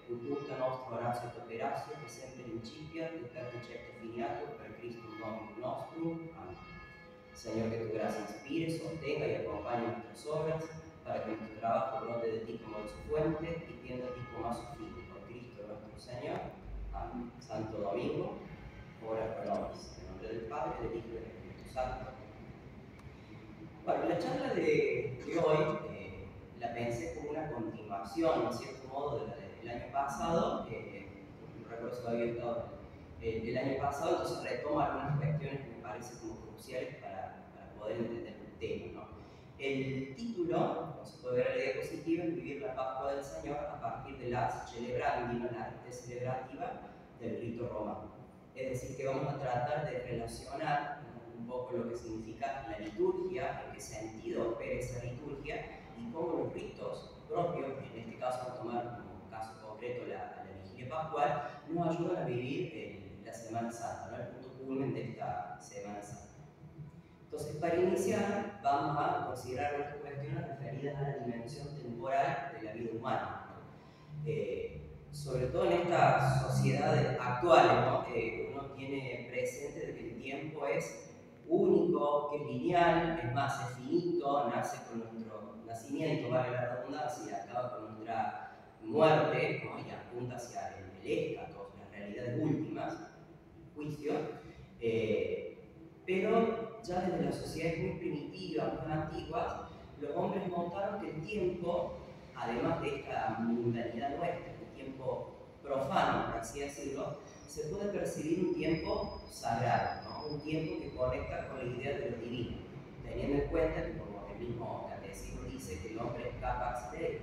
ut tutta nostra oratio et operatio, che sempre incipiat, et perfecto finiatur per Christum Dominum nostrum. Amén. Señor, que tu gracia inspire, sostenga y acompañe nuestras obras, para que nuestro trabajo brote de ti como de su fuente y tienda a ti como a su fin. Por Cristo nuestro Señor. Amén. Santo Domingo, ora pro nobis. En nombre del Padre, del Hijo y del Espíritu Santo. Bueno, la charla de hoy la pensé como una continuación, en cierto modo, de la del año pasado. No recuerdo si había estado el año pasado, entonces retomo algunas cuestiones que me parecen como cruciales para poder entender el tema, ¿no? El título, como se puede ver en la diapositiva, es Vivir la Pascua del Señor a partir de la celebrandina, la arte celebrativa del rito romano. Es decir, que vamos a tratar de relacionar un poco lo que significa la liturgia, en qué sentido opera esa liturgia y cómo los ritos propios, en este caso vamos a tomar como caso concreto la vigilia pascual, nos ayudan a vivir la Semana Santa, ¿no? El punto culmen de esta Semana Santa. Entonces, para iniciar, vamos a considerar otras cuestiones referidas a la dimensión temporal de la vida humana, ¿no? Sobre todo en estas sociedades actuales, ¿no? Uno tiene presente de que el tiempo es único, que es lineal, es más, es finito, nace con nuestro nacimiento, vale la redundancia, y acaba con nuestra muerte, ¿no? Y apunta hacia el éxtatos, las realidades últimas, el juicio. Pero ya desde las sociedades muy primitivas, muy antiguas, los hombres notaron que el tiempo, además de esta mundanidad nuestra, el tiempo profano, por así decirlo, se puede percibir un tiempo sagrado, ¿no? Un tiempo que conecta con la idea de lo divino, teniendo en cuenta que, como el mismo catecismo dice, que el hombre es capaz de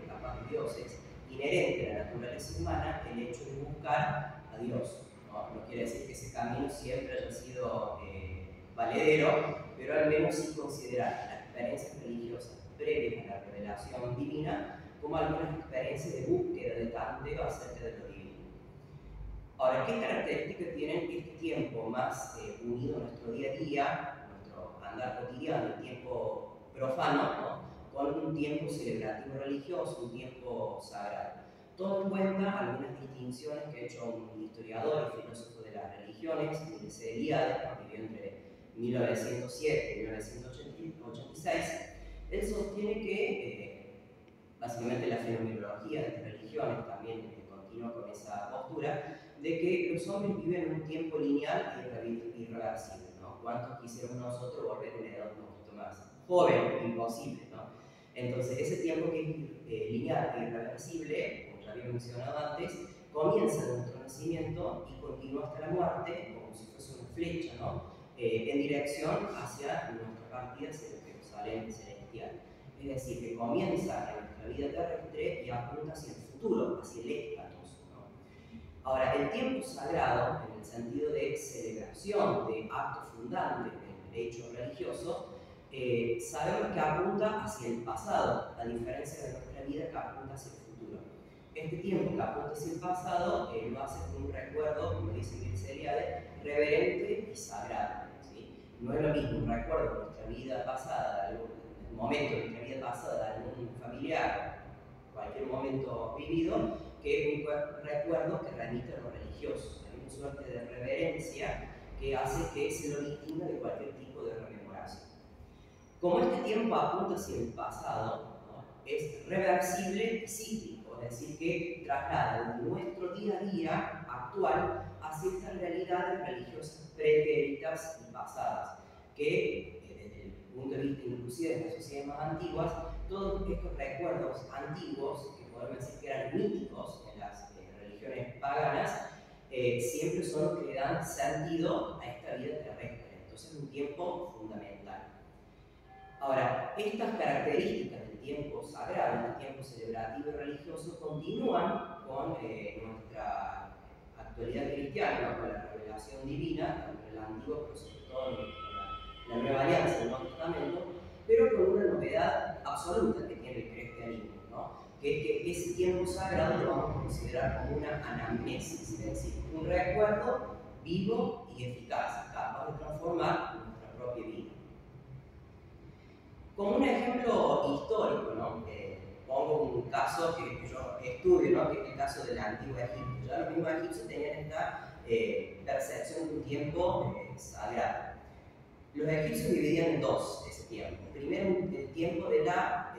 Dios, es inherente a la naturaleza humana el hecho de buscar a Dios, ¿no? No quiere decir que ese camino siempre haya sido valedero, pero al menos sí considerar las experiencias religiosas previas a la revelación divina como algunas experiencias de búsqueda, de tanteo acerca de lo divino. Ahora, ¿qué características tienen este tiempo más unido a nuestro día a día, nuestro andar cotidiano, el tiempo profano, ¿no? Con un tiempo celebrativo religioso, un tiempo sagrado? Todo en cuenta algunas distinciones que ha hecho un historiador y filósofo de las religiones, Mircea Eliade, que vivió entre 1907 y 1986, él sostiene que básicamente la fenomenología de las religiones también continúa con esa postura de que los hombres viven en un tiempo lineal e irreversible, ¿no? ¿Cuántos quisiéramos nosotros volver a una edad un poquito más joven? Imposible, ¿no? Entonces, ese tiempo que es lineal e irreversible, como ya había mencionado antes, comienza en nuestro nacimiento y continúa hasta la muerte, como si fuese una flecha, ¿no? En dirección hacia nuestra partida hacia Jerusalén celestial. Es decir, que comienza en nuestra vida terrestre y apunta hacia el futuro, hacia el éxtatos, ¿no? Ahora, el tiempo sagrado, en el sentido de celebración, de acto fundante del hecho religioso, sabemos que apunta hacia el pasado, a diferencia de nuestra vida que apunta hacia el futuro. Este tiempo que apunta hacia el pasado lo hace con un recuerdo, como dice Mircea Eliade, reverente y sagrado, ¿sí? No es lo mismo un recuerdo de nuestra vida pasada, algún momento de nuestra vida pasada, de algún familiar, cualquier momento vivido, que un recuerdo que remite a lo religioso. Hay una suerte de reverencia que hace que se lo distinga de cualquier tipo de rememoración. Como este tiempo apunta hacia el pasado, ¿no? Es reversible y cíclico, es decir, que traslada de nuestro día a día actual hacia estas realidades religiosas pretéritas y pasadas, que desde el punto de vista inclusive de las sociedades más antiguas, todos estos recuerdos antiguos, que podemos decir que eran míticos en las religiones paganas, siempre son los que le dan sentido a esta vida terrestre. Entonces es un tiempo fundamental. Ahora, estas características del tiempo sagrado, del tiempo celebrativo y religioso, continúan con nuestra actualidad cristiana, con la revelación divina, tanto en el Antiguo, pero sobre todo con la Nueva Alianza, el Nuevo Testamento, pero con una novedad absoluta que tiene el cristianismo, ¿no? Que es que ese tiempo sagrado lo vamos a considerar como una anamnesis, es decir, un recuerdo vivo y eficaz, capaz de transformar nuestra propia vida. Como un ejemplo histórico, ¿no? pongo un caso que yo estudio, ¿no? Que es el caso del antiguo Egipto. Ya los mismos egipcios tenían esta percepción de un tiempo sagrado. Los egipcios dividían en dos ese tiempo. Primero, el tiempo de la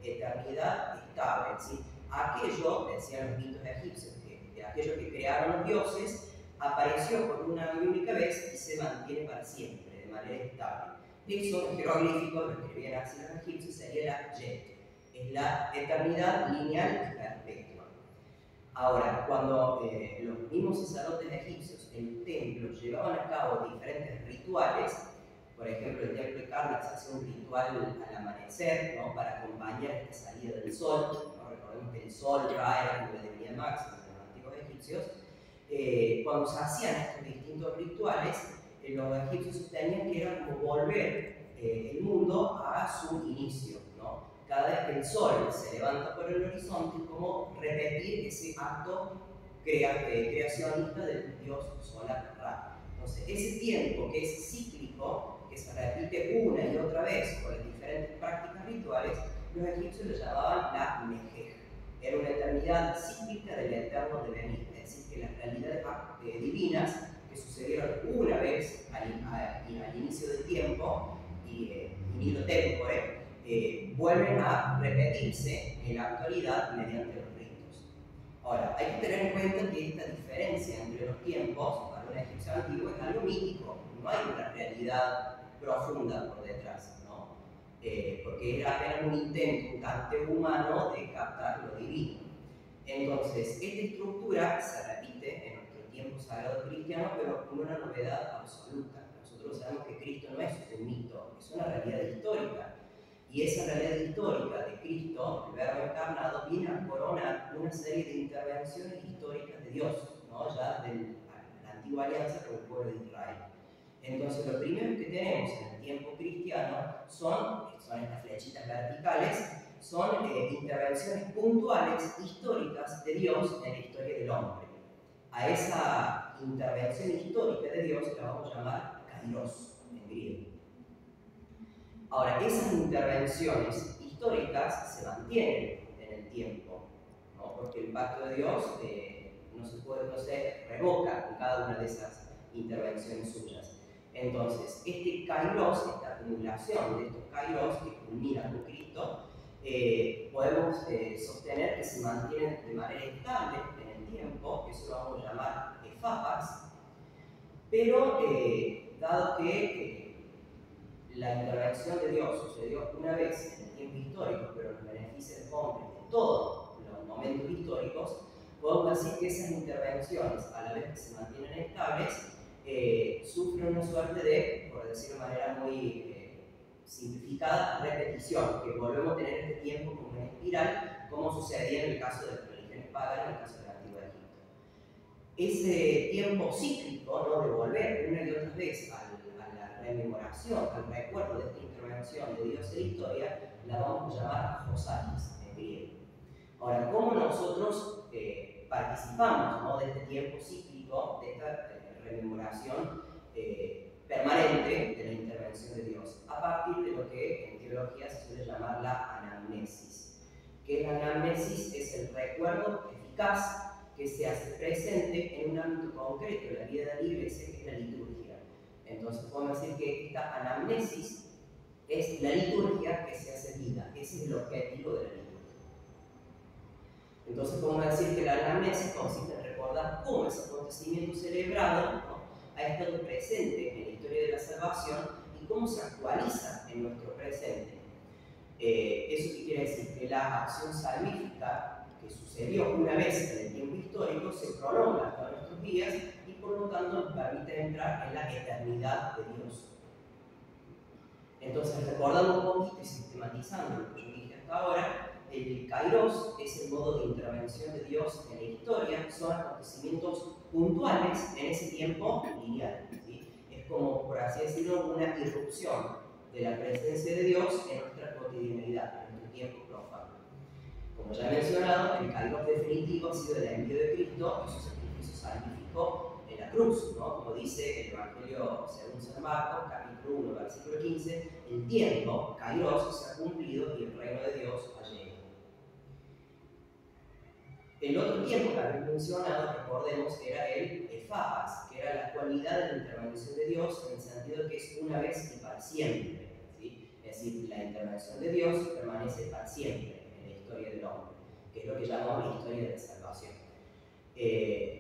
eternidad estable, es decir, aquello, decían los mitos egipcios, que aquello que crearon los dioses apareció por una única vez y se mantiene para siempre, de manera estable. Eso, en jeroglífico, lo escribían así los egipcios, sería la Yet, es la eternidad lineal y perpetua. Ahora, cuando los mismos sacerdotes egipcios en el templo llevaban a cabo diferentes rituales, por ejemplo, el templo de Karnak se hacía un ritual al amanecer, ¿no? Para acompañar esta salida del sol, ¿no? Recordemos que el sol ya era como la divinidad máxima de los antiguos egipcios. Cuando se hacían estos distintos rituales, los egipcios sostenían que era como volver el mundo a su inicio, ¿no? Cada vez que el sol se levanta por el horizonte, como repetir ese acto creacionista del dios solar Ra. Entonces, ese tiempo que es cíclico, que se repite una y otra vez con las diferentes prácticas rituales, los egipcios lo llamaban la Mejej. Era una eternidad cíclica del eterno devenir, es decir, que las realidades divinas que sucedieron una vez al inicio del tiempo, in illo tempore, vuelven a repetirse en la actualidad mediante los ritos. Ahora, hay que tener en cuenta que esta diferencia entre los tiempos para un egipcio antiguo es algo mítico, no hay una realidad profunda por detrás, ¿no? Porque era apenas un intento, un tanteo humano de captar lo divino. Entonces, esta estructura se repite en nuestro tiempo sagrado cristiano, pero con una novedad absoluta. Nosotros sabemos que Cristo no es un mito, es una realidad histórica. Y esa realidad histórica de Cristo, el Verbo encarnado, viene a coronar una serie de intervenciones históricas de Dios, ¿no? Ya de la antigua alianza con el pueblo de Israel. Entonces, lo primero que tenemos en el tiempo cristiano son estas flechitas verticales, son intervenciones puntuales, históricas de Dios en la historia del hombre. A esa intervención histórica de Dios la vamos a llamar kairos en griego. Ahora, esas intervenciones históricas se mantienen en el tiempo, ¿no? Porque el pacto de Dios no se revoca con cada una de esas intervenciones suyas. Entonces, este kairos, esta acumulación de estos kairos que culminan con Cristo, podemos sostener que se mantienen de manera estable en el tiempo, eso lo vamos a llamar efapas, pero dado que la intervención de Dios sucedió una vez en el tiempo histórico, pero nos beneficia el hombre en todos los momentos históricos, podemos decir que esas intervenciones, a la vez que se mantienen estables, sufren una suerte de, por decirlo de manera muy simplificada, repetición, que volvemos a tener este tiempo como una espiral, como sucedía en el caso de las religiones paganas, en el caso del antiguo Egipto. Ese tiempo cíclico, ¿no? De volver una y otra vez a la rememoración, al recuerdo de esta intervención de Dios en la historia, la vamos a llamar Josalis en griego. Ahora, ¿cómo nosotros participamos, ¿no? De este tiempo cíclico, de esta rememoración permanente de la intervención de Dios, a partir de lo que en teología se suele llamar la anamnesis? Que la anamnesis es el recuerdo eficaz que se hace presente en un ámbito concreto de la vida de la iglesia, que es la liturgia. Entonces podemos decir que esta anamnesis es la liturgia que se hace vida, ese es el objetivo de la liturgia. Entonces podemos decir que la anamnesis consiste en recordar cómo ese acontecimiento celebrado, ¿no? Ha estado presente en la historia de la salvación y cómo se actualiza en nuestro presente. ¿Eso qué quiere decir? Que la acción salvífica que sucedió una vez en el tiempo histórico se prolonga hasta nuestros días y por lo tanto nos permite entrar en la eternidad de Dios. Entonces, recordando un poquito y sistematizando lo que yo dije hasta ahora, el kairos es el modo de intervención de Dios en la historia, son acontecimientos puntuales en ese tiempo lineal, ¿sí? Es como, por así decirlo, una irrupción de la presencia de Dios en nuestra cotidianidad, en nuestro tiempo profano. Como ya he mencionado, el kairos definitivo ha sido el envío de Cristo y su sacrificio salvífico en la cruz, ¿no? Como dice el Evangelio según San Marcos, capítulo 1, versículo 15, el tiempo, kairos, se ha cumplido y el reino de Dios ha llegado. El otro tiempo que habéis mencionado, recordemos, era el efapas, que era la cualidad de la intervención de Dios en el sentido que es una vez y para siempre. ¿Sí? Es decir, la intervención de Dios permanece para siempre en la historia del hombre, que es lo que llamamos la historia de la salvación.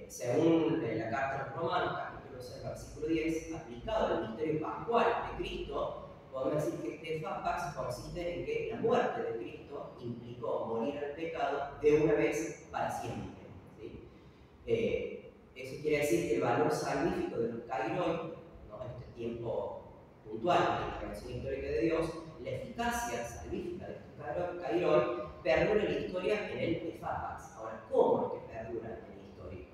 Según la carta a los Romanos, capítulo 6, versículo 10, aplicado al misterio pascual de Cristo, podemos decir que este efapas consiste en que la muerte de Cristo implicó morir al pecado de una vez para siempre. ¿Sí? Eso quiere decir que el valor salvífico de los kairoi, ¿no? Este tiempo puntual de la intervención histórica de Dios, la eficacia salvífica de estos kairoi, perdura en la historia en el efapas. Ahora, ¿cómo es que perdura en la historia?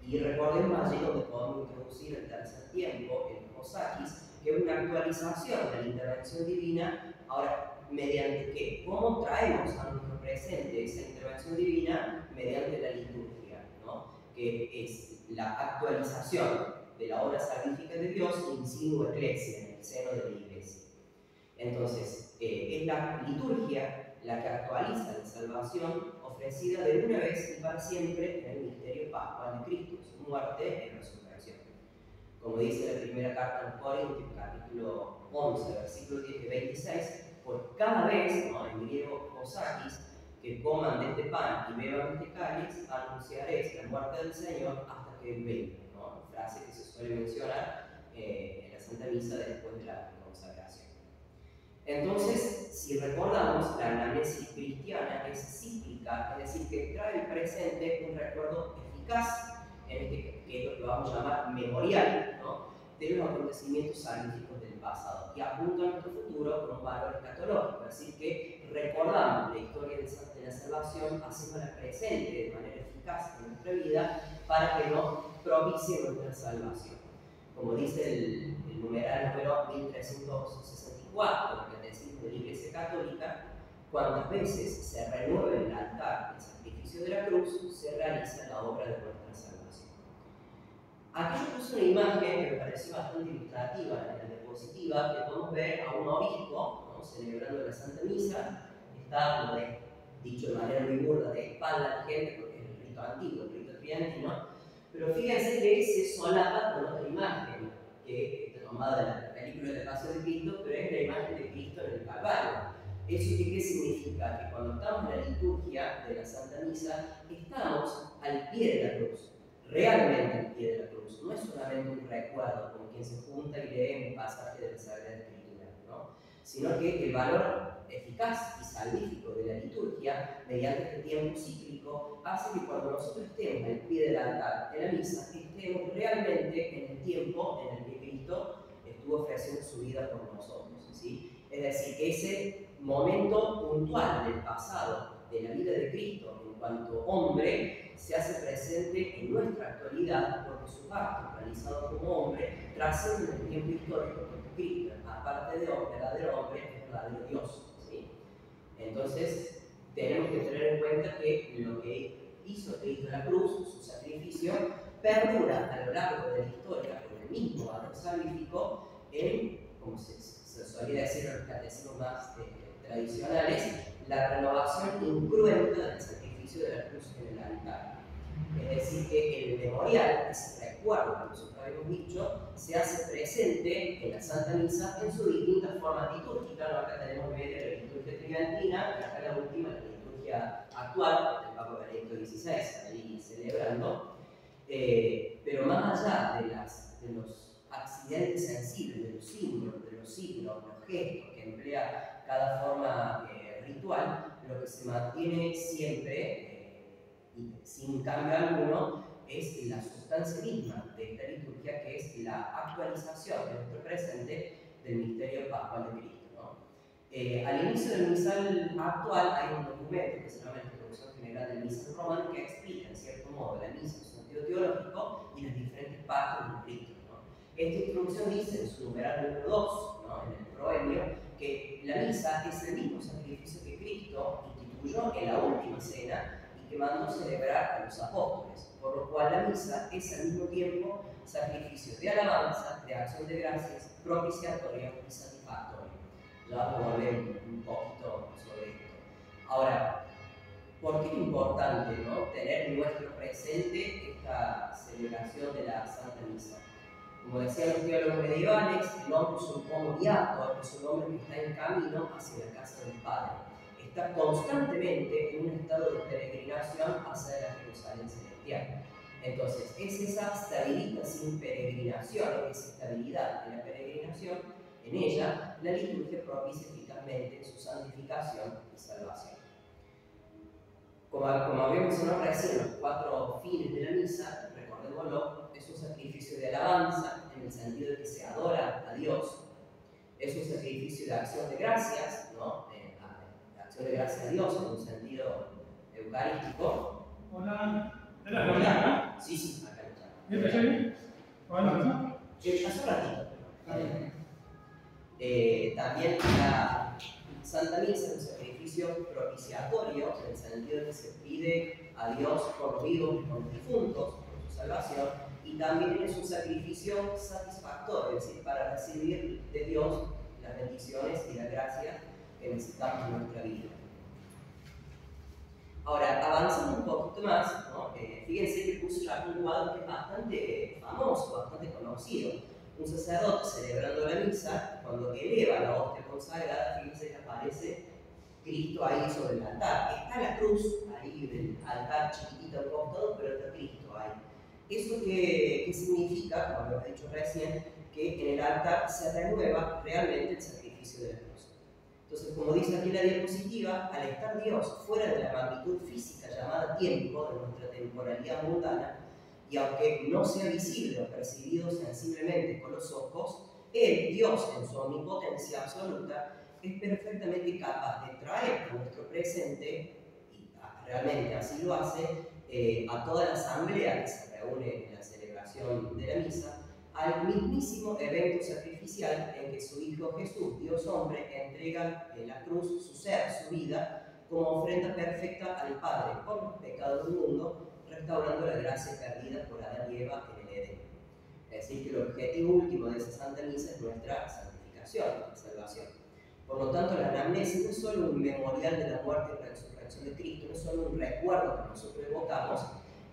Y recordemos allí donde podemos introducir el tercer tiempo, el Kosakis, que es una actualización de la intervención divina. Ahora, ¿mediante qué? ¿Cómo traemos a nuestro presente esa intervención divina? Mediante la liturgia, ¿no? Que es la actualización de la obra salvífica de Dios in situ ecclesia, en el seno de la iglesia. Entonces, es la liturgia la que actualiza la salvación ofrecida de una vez y para siempre en el misterio pascual de Cristo, su muerte y resurrección. Como dice la primera carta a los Corintios, capítulo 11, versículo 10 y 26, pues cada vez, ¿no? En griego Kosakis, que coman de este pan y beban de este cáliz, anunciaréis la muerte del Señor hasta que Él venga, ¿no? Frase que se suele mencionar en la Santa Misa después de la consagración. Entonces, si recordamos, la anamnesis cristiana es cíclica, es decir, que trae al presente un recuerdo eficaz, que es lo que vamos a llamar memorial, ¿no? De los acontecimientos salvíficos del pasado, y apunta a nuestro futuro con un valor escatológico, es decir, que recordamos la historia de la salvación, haciéndola presente de manera eficaz en nuestra vida para que nos propicie nuestra salvación. Como dice el numeral número 1364 del Catecismo de la Iglesia Católica, cuantas veces se renueve el altar del sacrificio de la cruz, se realiza la obra de nuestra salvación. Aquí yo puse una imagen que me pareció bastante ilustrativa en la diapositiva, que podemos ver a un obispo, ¿no? Celebrando la Santa Misa. Está, como dicho de manera muy burda, de espalda a la gente, porque es el rito antiguo, el rito tridentino. Pero fíjense que se solapa con otra imagen, que está tomada de la película de la Pasión de Cristo, pero es la imagen de Cristo en el Calvario. ¿Eso qué significa? Que cuando estamos en la liturgia de la Santa Misa, estamos al pie de la cruz, realmente al pie de la cruz. No es solamente un recuerdo, como quien se junta y lee un pasaje de la Sagrada Escritura, ¿no? Sino que el valor eficaz y salvífico de la liturgia, mediante este tiempo cíclico, hace que cuando nosotros estemos al pie del altar de la misa, estemos realmente en el tiempo en el que Cristo estuvo ofreciendo su vida por nosotros, ¿sí? Es decir, que ese momento puntual del pasado de la vida de Cristo en cuanto hombre se hace presente en nuestra actualidad, porque su acto realizado como hombre trasciende el tiempo histórico, porque Cristo, aparte de verdadero hombre, es verdadero Dios, ¿sí? Entonces tenemos que tener en cuenta que lo que hizo Cristo en la cruz, su sacrificio, perdura a lo largo de la historia con el mismo valor salvífico en, como se solía decir en los catecismos más tradicionales, la renovación incruenta del sacrificio de la cruz en el altar. Es decir, que el memorial, ese recuerdo que nosotros habíamos dicho, se hace presente en la Santa Misa en sus distintas formas litúrgicas. ¿No? Acá tenemos medio la liturgia tridentina, y acá la última, la liturgia actual, del Papa Benedicto XVI, ahí celebrando. Pero más allá de los accidentes sensibles, de los símbolos, los gestos que emplea cada forma ritual, lo que se mantiene siempre y sin cambio alguno es la sustancia misma de esta liturgia, que es la actualización de nuestro presente del misterio pascual de Cristo, ¿no? Al inicio del misal actual hay un documento que se llama la Introducción General del Misal Romano, que explica en cierto modo la misa en su sentido teológico y las diferentes partes del Cristo, ¿no? Esta introducción dice en su numeral número 2, ¿no? En el proemio, que la misa es el mismo sacrificio que Cristo instituyó en la última cena y que mandó celebrar a los apóstoles, por lo cual la misa es al mismo tiempo sacrificio de alabanza, de acción de gracias, propiciatorio y satisfactorio. Ya vamos a ver un poquito sobre esto. Ahora, ¿por qué es importante, ¿no?, tener en nuestro presente esta celebración de la Santa Misa? Como decían los teólogos medievales, el hombre es un homo viator, es un hombre que está en camino hacia la casa del Padre. Está constantemente en un estado de peregrinación hacia la Jerusalén celestial. Entonces, es esa stabilidad sin peregrinación, esa estabilidad de la peregrinación, en ella la liturgia propicia eficazmente su santificación y salvación. Como habíamos mencionado recién, los 4 fines de la misa, recordémoslo, es un sacrificio de alabanza, en el sentido de que se adora a Dios. Es un sacrificio de acción de gracias, ¿no? Acción de gracias a Dios en un sentido eucarístico. Hola. Hola. Sí, acá lo ¿Está bien? Hola. Hace un ratito. También la Santa Misa es un sacrificio propiciatorio, en el sentido de que se pide a Dios por los vivos y por los difuntos, por su salvación, y también es un sacrificio satisfactorio, es decir, para recibir de Dios las bendiciones y las gracias que necesitamos en nuestra vida. Ahora, avanzando un poquito más, ¿no? Fíjense que puse acá un cuadro que es bastante famoso, bastante conocido. Un sacerdote celebrando la misa, cuando eleva la hostia consagrada, fíjense que aparece Cristo ahí sobre el altar. Está la cruz ahí del altar chiquitito al costado, pero está Cristo ahí. ¿Eso qué significa? Como lo he dicho recién, que en el altar se renueva realmente el sacrificio de la cruz. Entonces, como dice aquí la diapositiva, al estar Dios fuera de la magnitud física llamada tiempo, de nuestra temporalidad mundana, y aunque no sea visible o percibido sensiblemente con los ojos, Él, Dios, en su omnipotencia absoluta, es perfectamente capaz de traer a nuestro presente, y realmente así lo hace, a toda la asamblea que se reúne en la celebración de la misa, al mismísimo evento sacrificial en que su Hijo Jesús, Dios hombre, entrega en la cruz su ser, su vida, como ofrenda perfecta al Padre por los pecados del mundo, restaurando la gracia perdida por Adán y Eva en el Edén. Es decir, que el objetivo último de esa Santa Misa es nuestra santificación, la salvación. Por lo tanto, la anamnesis no es solo un memorial de la muerte y la resurrección de Cristo, no es solo un recuerdo que nosotros evocamos,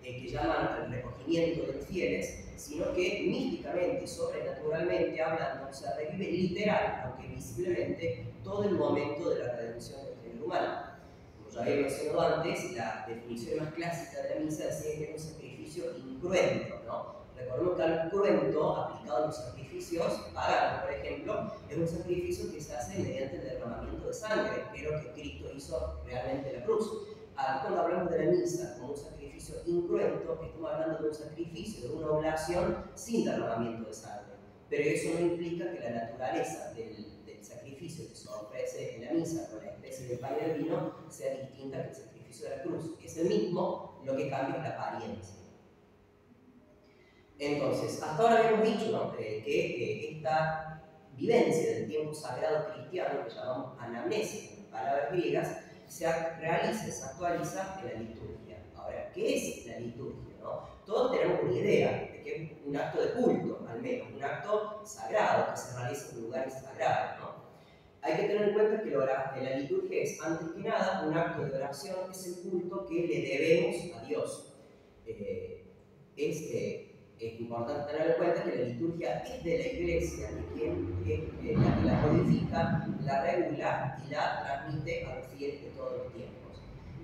que llaman al recogimiento de los fieles, sino que místicamente y sobrenaturalmente hablando, se revive literal, aunque visiblemente, todo el momento de la redención del género humano. Como ya había mencionado antes, la definición más clásica de la misa decía que era un sacrificio incruento, ¿no? Recordemos que algo cruento, aplicado a los sacrificios paganos, por ejemplo, es un sacrificio que se hace mediante el derramamiento de sangre, que es lo que Cristo hizo realmente en la cruz. Cuando hablamos de la misa como un sacrificio incruento, estamos hablando de un sacrificio, de una oblación sin derramamiento de sangre. Pero eso no implica que la naturaleza del sacrificio que se ofrece en la misa con la especie de pan y el vino sea distinta que el sacrificio de la cruz. Es el mismo, lo que cambia es la apariencia. Entonces, hasta ahora hemos dicho, ¿no?, que esta vivencia del tiempo sagrado cristiano, que llamamos anamnesis en palabras griegas, se realiza, se actualiza en la liturgia. Ahora, ¿qué es la liturgia, no? Todos tenemos una idea de que es un acto de culto, al menos, un acto sagrado que se realiza en lugares sagrados, ¿no? Hay que tener en cuenta que la liturgia es, antes que nada, un acto de oración, es el culto que le debemos a Dios. Es importante tener en cuenta que la liturgia es de la Iglesia, que la codifica, la regula y la transmite a los fieles de todos los tiempos.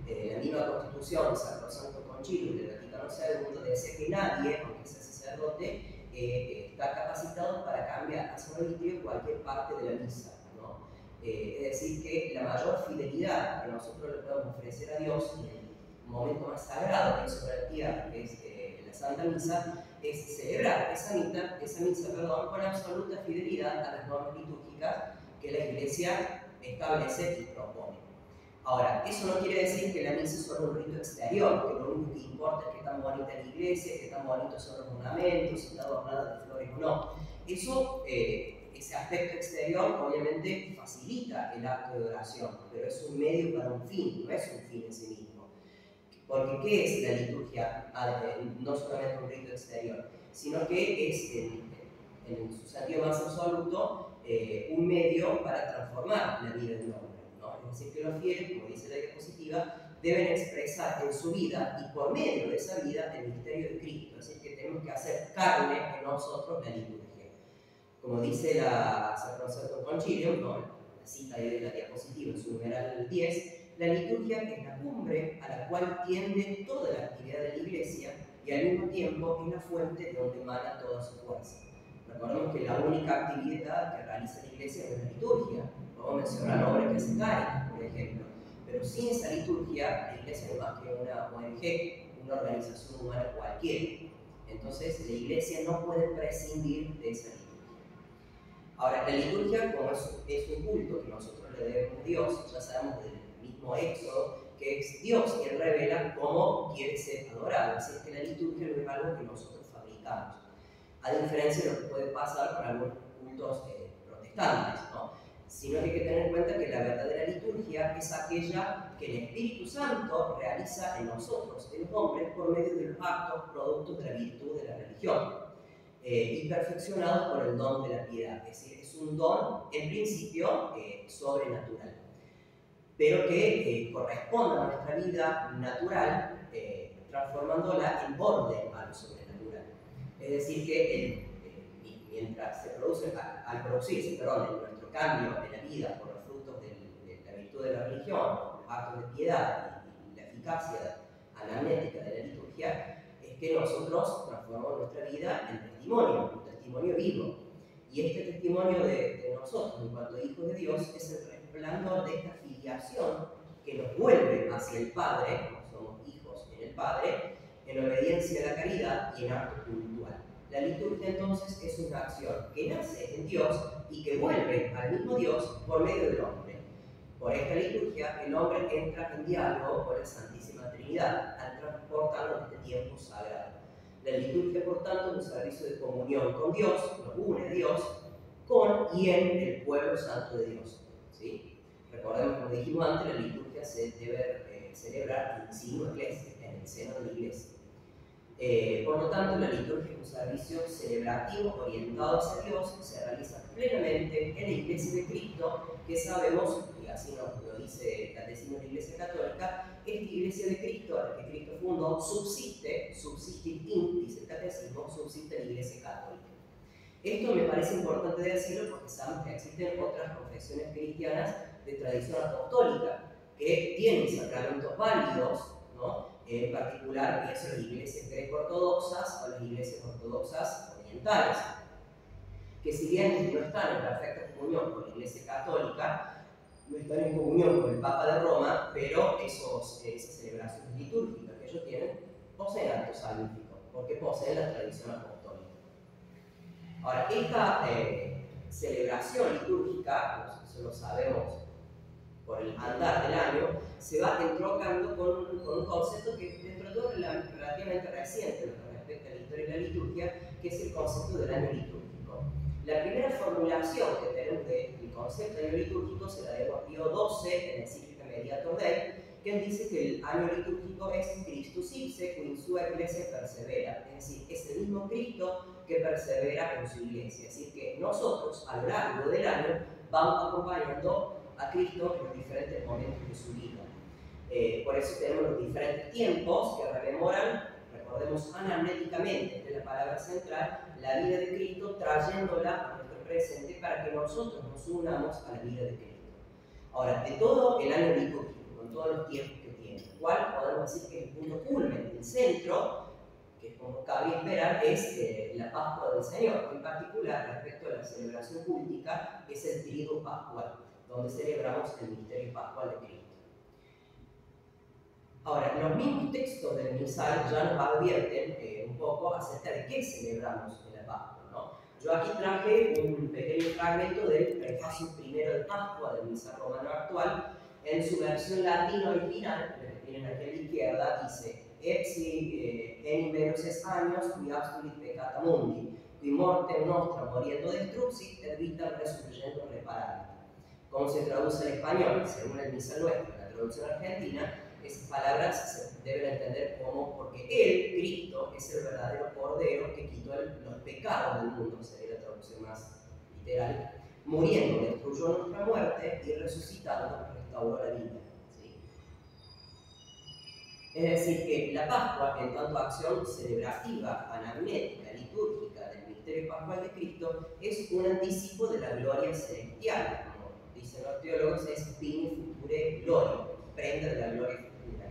La misma Constitución, Sacrosanto Concilio del Vaticano II, decía que nadie, aunque sea sacerdote, está capacitado para cambiar a su arbitrio cualquier parte de la misa, ¿no? Es decir, que la mayor fidelidad que nosotros le podemos ofrecer a Dios en el momento más sagrado de sobre la tierra, que es la Santa Misa, es celebrar esa misa, con absoluta fidelidad a las normas litúrgicas que la Iglesia establece y propone. Ahora, eso no quiere decir que la misa es solo un rito exterior, que lo único que importa es que tan bonita la iglesia, que tan bonitos son los ornamentos, si está adornada de flores o no. Eso, ese aspecto exterior, obviamente facilita el acto de oración, pero es un medio para un fin, no es un fin en sí mismo. Porque ¿qué es la liturgia? No solamente un rito exterior, sino que es, en su sentido más absoluto, un medio para transformar la vida del hombre, ¿no? Es decir, que los fieles, como dice la diapositiva, deben expresar en su vida y por medio de esa vida el misterio de Cristo. Es decir, que tenemos que hacer carne en nosotros la liturgia. Como dice la Sacrosanctum Concilium, ¿no? La cita ahí de la diapositiva en su numeral 10, la liturgia es la cumbre a la cual tiende toda la actividad de la Iglesia y al mismo tiempo es la fuente de donde emana toda su fuerza. Recordemos que la única actividad que realiza la Iglesia es la liturgia. Podemos mencionar obras que hace Cáritas, por ejemplo. Pero sin esa liturgia, la Iglesia no es más que una ONG, una organización humana cualquiera. Entonces, la Iglesia no puede prescindir de esa liturgia. Ahora, la liturgia, como es un culto que nosotros le debemos a Dios, ya sabemos del mismo Éxodo, que es Dios quien revela cómo quiere ser adorado. Así es que la liturgia no es algo que nosotros fabricamos. A diferencia de lo que puede pasar con algunos cultos protestantes, ¿no? Sino que hay que tener en cuenta que la verdadera liturgia es aquella que el Espíritu Santo realiza en nosotros, en los hombres, por medio de los actos productos de la virtud de la religión, y perfeccionados por el don de la piedad. Es decir, es un don, en principio, sobrenatural, pero que corresponde a nuestra vida natural, transformándola en orden a lo sobrenatural. Es decir, que mientras se produce, al producirse, en nuestro cambio en la vida por los frutos de la virtud de la religión, los actos de piedad y la eficacia anamnética de la liturgia, es que nosotros transformamos nuestra vida en testimonio, un testimonio vivo. Y este testimonio de nosotros, en cuanto a hijos de Dios, es el resplandor de esta filiación que nos vuelve hacia el Padre, somos hijos en el Padre, en obediencia a la caridad y en acto cultural. La liturgia entonces es una acción que nace en Dios y que vuelve al mismo Dios por medio del hombre. Por esta liturgia el hombre entra en diálogo con la Santísima Trinidad al transportarnos este tiempo sagrado. La liturgia, por tanto, es un servicio de comunión con Dios, nos une a Dios con y en el pueblo santo de Dios. ¿Sí? Recordemos, como dijimos antes, la liturgia se debe celebrar in sinu ecclesia, en el seno de la Iglesia. Por lo tanto, la liturgia es un servicio celebrativo orientado hacia Dios, se realiza plenamente en la Iglesia de Cristo, que sabemos, y así nos lo dice el Catecismo de la Iglesia Católica, esta Iglesia de Cristo, a la que Cristo fundó, subsistit in, dice el Catecismo, subsiste la Iglesia Católica. Esto me parece importante decirlo porque sabemos que existen otras confesiones cristianas de tradición apostólica que tienen sacramentos válidos, ¿no? En particular, pienso en las iglesias greco-ortodoxas o las iglesias ortodoxas orientales, que si bien no están en perfecta comunión con la Iglesia Católica, no están en comunión con el Papa de Roma, pero esas celebraciones litúrgicas que ellos tienen poseen acto salvífico, porque poseen la tradición apostólica. Ahora, esta celebración litúrgica, eso lo sabemos por el andar del año, se va entrocando con un concepto que dentro de todo es relativamente reciente en lo que respecta a la historia de la liturgia, que es el concepto del año litúrgico. La primera formulación que tenemos del concepto de año litúrgico se la dio Pío XII en la encíclica Mediator Dei, que él dice que el año litúrgico es Christus ipse qui in sua Ecclesia persevera, es decir, es el mismo Cristo que persevera en su iglesia. Es decir, que nosotros a lo largo del año vamos acompañando a Cristo en los diferentes momentos de su vida. Por eso tenemos los diferentes tiempos que rememoran, recordemos anamnéticamente, esta es la palabra central, la vida de Cristo, trayéndola a nuestro presente para que nosotros nos unamos a la vida de Cristo. Ahora, de todo el año litúrgico, con todos los tiempos que tiene, ¿cuál podemos decir que es el punto culmen, el centro, que como cabría esperar, es la Pascua del Señor? En particular, respecto a la celebración cultica, es el Triduo Pascual, donde celebramos el misterio pascual de Cristo. Ahora, los mismos textos del misal ya nos advierten un poco acerca de qué celebramos en la Pascua, ¿no? Yo aquí traje un pequeño fragmento del prefacio primero de Pascua del misal romano actual. En su versión latina original, que tienen aquí a la izquierda, dice: Et si enim veloces años qui abstulit peccata mundi, qui mortem nostra moriendo destruxit, et vitam resurgendo reparat. ¿Cómo se traduce al español? Según el misal nuestro, la traducción argentina, esas palabras se deben entender como porque Él, Cristo, es el verdadero Cordero que quitó los pecados del mundo, sería la traducción más literal, muriendo, destruyó nuestra muerte y resucitando, restauró la vida. ¿Sí? Es decir, que la Pascua, en tanto acción celebrativa, anamnética, litúrgica del misterio pascual de Cristo, es un anticipo de la gloria celestial. Como dicen los teólogos, es fine future gloria, prenda de la gloria futura.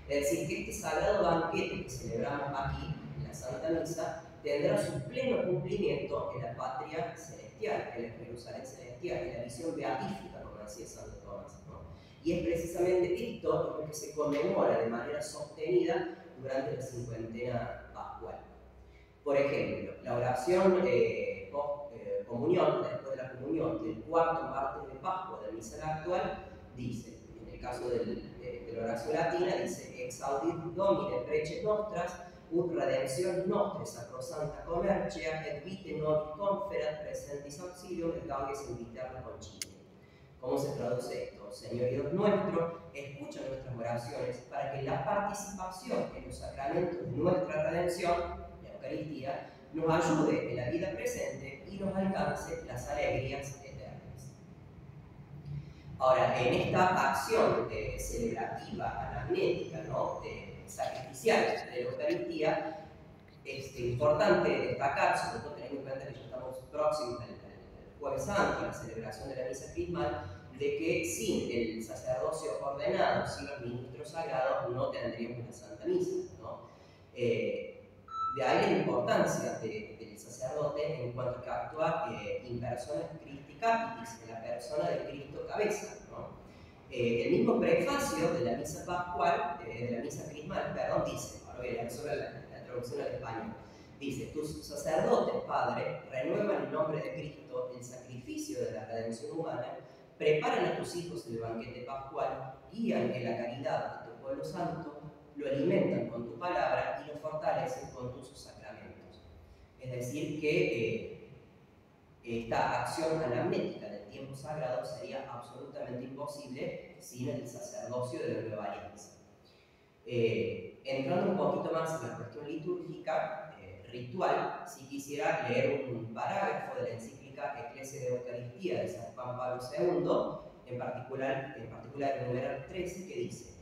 Es decir, que este sagrado banquete que celebramos aquí, en la Santa Misa, tendrá su pleno cumplimiento en la patria celestial, en la Jerusalén celestial, en la visión beatífica, como decía Santo Tomás, ¿no? Y es precisamente esto lo que se conmemora de manera sostenida durante la cincuentena pascual. Por ejemplo, la oración post-comunión, después de la comunión del cuarto martes de Pascua del misal actual, dice, en el caso de la oración latina, dice Ex audit Domine preces nostras, ut redemptionis nostre sacrosanta commercia, et vite nobis conferat presentis auxilium, et gaudies in viterna concilium. ¿Cómo se traduce esto? Señor Dios nuestro, escucha nuestras oraciones para que la participación en los sacramentos de nuestra redención, la Eucaristía, nos ayude en la vida presente y nos alcance las alegrías eternas. Ahora, en esta acción celebrativa, anamnética, ¿no? Sacrificial de la Eucaristía, es importante destacar, sobre todo teniendo en cuenta que ya estamos próximos al Jueves Santo, la celebración de la misa crismal, de que sin el sacerdocio ordenado, sin los ministros sagrados, no tendríamos una Santa Misa, ¿no? De ahí la importancia del sacerdote en cuanto que actúa in persona Christi Capitis, en la persona de Cristo cabeza, ¿no? El mismo prefacio de la misa pascual, de la misa crismal, perdón, dice, ahora voy a leer solo la traducción al español, dice: tus sacerdotes, Padre, renuevan en nombre de Cristo el sacrificio de la redención humana, preparan a tus hijos el banquete pascual, guían en la caridad a tu pueblo santo, lo alimentan con tu palabra y lo fortalecen con tus sacramentos. Es decir, que esta acción anamnética del tiempo sagrado sería absolutamente imposible sin el sacerdocio de la nueva alianza. Entrando un poquito más en la cuestión litúrgica, ritual, si quisiera leer un parágrafo de la encíclica Ecclesia de Eucaristía de San Juan Pablo II, en particular el numeral 13, que dice: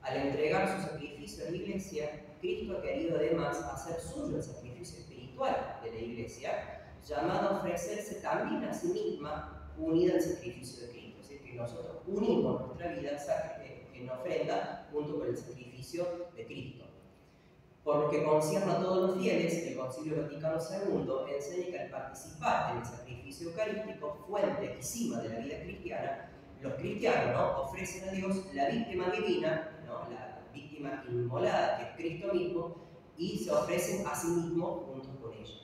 al entregar su sacrificio a la Iglesia, Cristo ha querido además hacer suyo el sacrificio espiritual de la Iglesia, llamado a ofrecerse también a sí misma unida al sacrificio de Cristo. Es decir, que nosotros unimos nuestra vida en ofrenda junto con el sacrificio de Cristo. Por lo que concierne a todos los fieles, el Concilio Vaticano II enseña que al participar en el sacrificio eucarístico, fuente y cima de la vida cristiana, los cristianos, ¿no?, ofrecen a Dios la víctima divina, ¿no?, la víctima inmolada, que es Cristo mismo, y se ofrecen a sí mismos juntos con ella.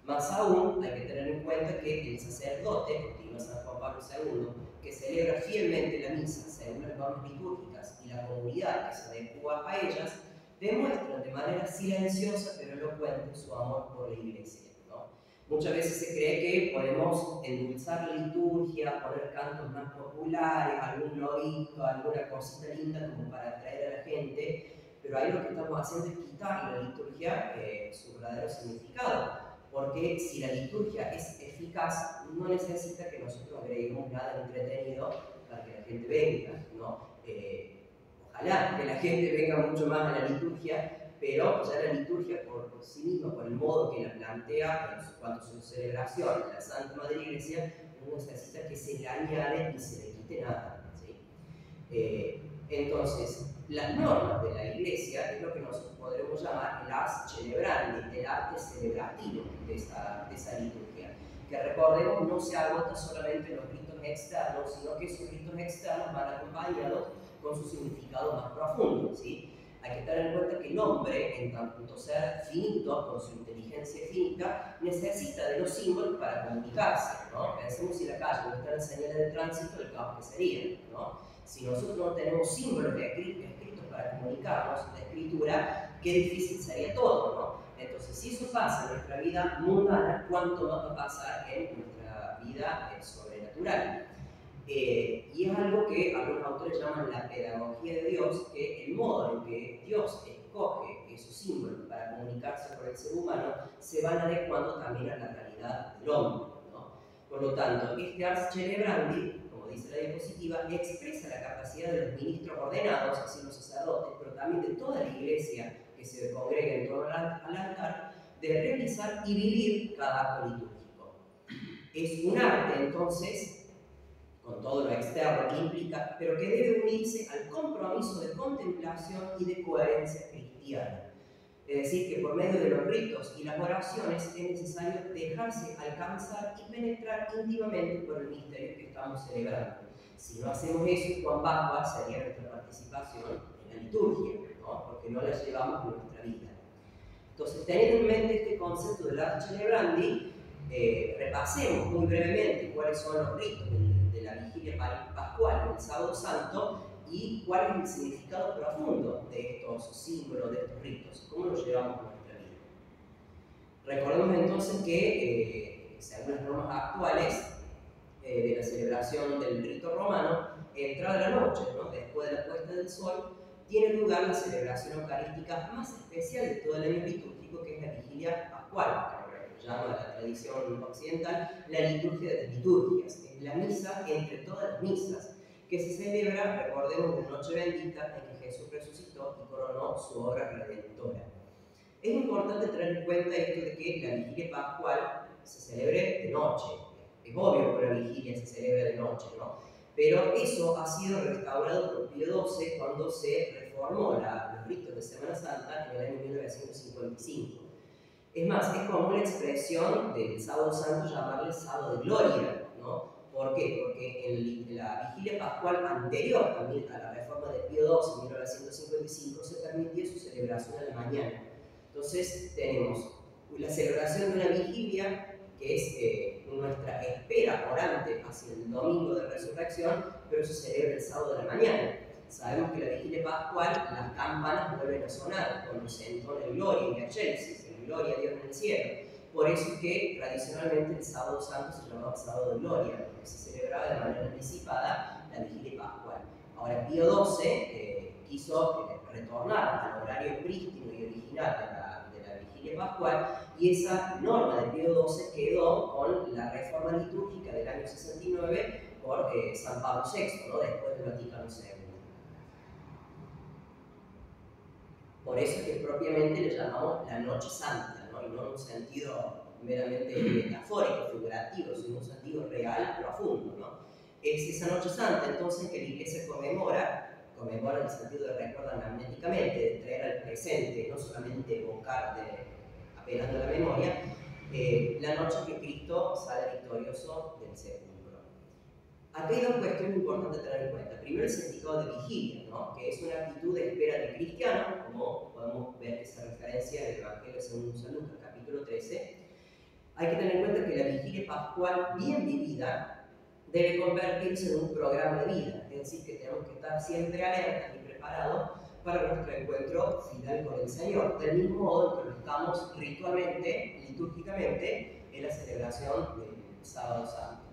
Más aún, hay que tener en cuenta que el sacerdote, continúa San Juan Pablo II, que celebra fielmente la misa según las normas litúrgicas y la comunidad que se adecua a ellas, demuestran de manera silenciosa pero elocuente su amor por la Iglesia, ¿no? Muchas veces se cree que podemos endulzar la liturgia, poner cantos más populares, algún lorito, alguna cosita linda como para atraer a la gente, pero ahí lo que estamos haciendo es quitar a la liturgia su verdadero significado, porque si la liturgia es eficaz, no necesita que nosotros agreguemos nada entretenido para que la gente venga, ¿no? Ojalá que la gente venga mucho más a la liturgia, pero ya la liturgia por sí misma, por el modo que la plantea en cuanto a su celebración en la Santa Madre Iglesia, no necesita que se le añade y se le quite nada, ¿sí? Entonces, las normas de la Iglesia es lo que nosotros podremos llamar el ars celebrandi, el arte celebrativo de esa liturgia, que recordemos no se agota solamente en los ritos externos, sino que esos ritos externos van acompañados con su significado más profundo, ¿sí? Hay que tener en cuenta que el hombre, en tanto ser finito, con su inteligencia finita, necesita de los símbolos para comunicarse, ¿no? Pensemos si la calle no está en señales de tránsito, el caos que sería, ¿no? Si nosotros no tenemos símbolos escritos para comunicarnos, la escritura, qué difícil sería todo, ¿no? Entonces, si eso pasa en nuestra vida mundana, ¿cuánto más va a pasar en nuestra vida sobrenatural? Y es algo que algunos autores llaman la pedagogía de Dios, que el modo en que Dios escoge esos símbolos para comunicarse con el ser humano se van adecuando también a la realidad del hombre, ¿no? Por lo tanto, este ars celebrandi, como dice la diapositiva, expresa la capacidad de los ministros ordenados, así los sacerdotes, pero también de toda la iglesia que se congrega en torno al altar, de realizar y vivir cada acto litúrgico. Es un arte, entonces, con todo lo externo que implica, pero que debe unirse al compromiso de contemplación y de coherencia cristiana. Es decir, que por medio de los ritos y las oraciones es necesario dejarse alcanzar y penetrar íntimamente por el misterio que estamos celebrando. Si no hacemos eso, Juan Pascua sería nuestra participación en la liturgia, ¿no? Porque no la llevamos en nuestra vida. Entonces, teniendo en mente este concepto del arte celebrandi, repasemos muy brevemente cuáles son los ritos de la vigilia pascual, del sábado santo, y cuál es el significado profundo de estos símbolos, de estos ritos, cómo los llevamos a nuestra vida. Recordemos entonces que, según las normas actuales de la celebración del rito romano, entrada la noche, ¿no? Después de la puesta del sol, tiene lugar la celebración eucarística más especial de todo el año litúrgico, que es la vigilia pascual, que llama la tradición occidental la liturgia de las liturgias, es la misa entre todas las misas, que se celebra, recordemos, la noche bendita en que Jesús resucitó y coronó su obra redentora. Es importante tener en cuenta esto de que la vigilia pascual se celebre de noche. Es obvio que la vigilia se celebra de noche, ¿no? Pero eso ha sido restaurado por Pío XII cuando se reformó los ritos de Semana Santa en el año 1955. Es más, es como una expresión del sábado santo llamarle sábado de gloria, ¿no? ¿Por qué? Porque en la vigilia pascual anterior a la reforma de Pío XII en 1955 se permitía su celebración a la mañana. Entonces tenemos la celebración de una vigilia que es nuestra espera orante hacia el domingo de resurrección, pero se celebra el sábado de la mañana. Sabemos que la vigilia pascual las campanas vuelven a sonar cuando se entona el Gloria y Excelsis, el Gloria a Dios en el cielo. Por eso es que tradicionalmente el sábado santo se llamaba sábado de gloria, porque se celebraba de manera anticipada la vigilia pascual. Ahora Pío XII quiso retornar al horario prístino y original de la vigilia pascual, y esa norma de Pío XII quedó con la reforma litúrgica del año 69 por San Pablo VI, ¿no? Después del Vaticano II. Por eso es que propiamente le llamamos la Noche Santa, ¿no? Y no en un sentido meramente metafórico, figurativo, sino en un sentido real, profundo, ¿no? Es esa Noche Santa entonces que la Iglesia conmemora en el sentido de recordar anamnéticamente, de traer al presente, no solamente evocar apelando a la memoria, la noche que Cristo sale victorioso del sepulcro. Aquí hay dos cuestiones importantes a tener en cuenta. Primero, el significado de vigilia, ¿no? Que es una actitud de espera del cristiano, como podemos ver esa referencia en el Evangelio según San Lucas, capítulo 13. Hay que tener en cuenta que la vigilia pascual bien vivida debe convertirse en un programa de vida, es decir, que tenemos que estar siempre alertas y preparados para nuestro encuentro final con el Señor, del mismo modo que lo estamos ritualmente, litúrgicamente, en la celebración del Sábado Santo.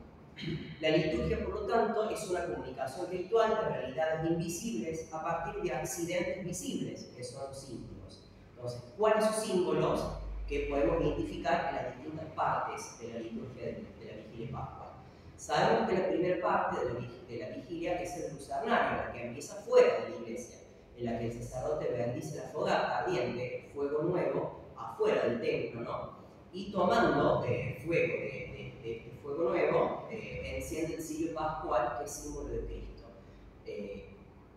La liturgia, por lo tanto, es una comunicación ritual de realidades invisibles a partir de accidentes visibles, que son símbolos. Entonces, ¿cuáles son símbolos que podemos identificar en las distintas partes de la liturgia de la vigilia pascual? Sabemos que la primera parte de la vigilia es el lucernario, la que empieza fuera de la iglesia, en la que el sacerdote bendice la fogata ardiente, fuego nuevo, afuera del templo, ¿no? Y tomando fuego de fuego nuevo, enciende el cirio pascual, que es símbolo de Cristo.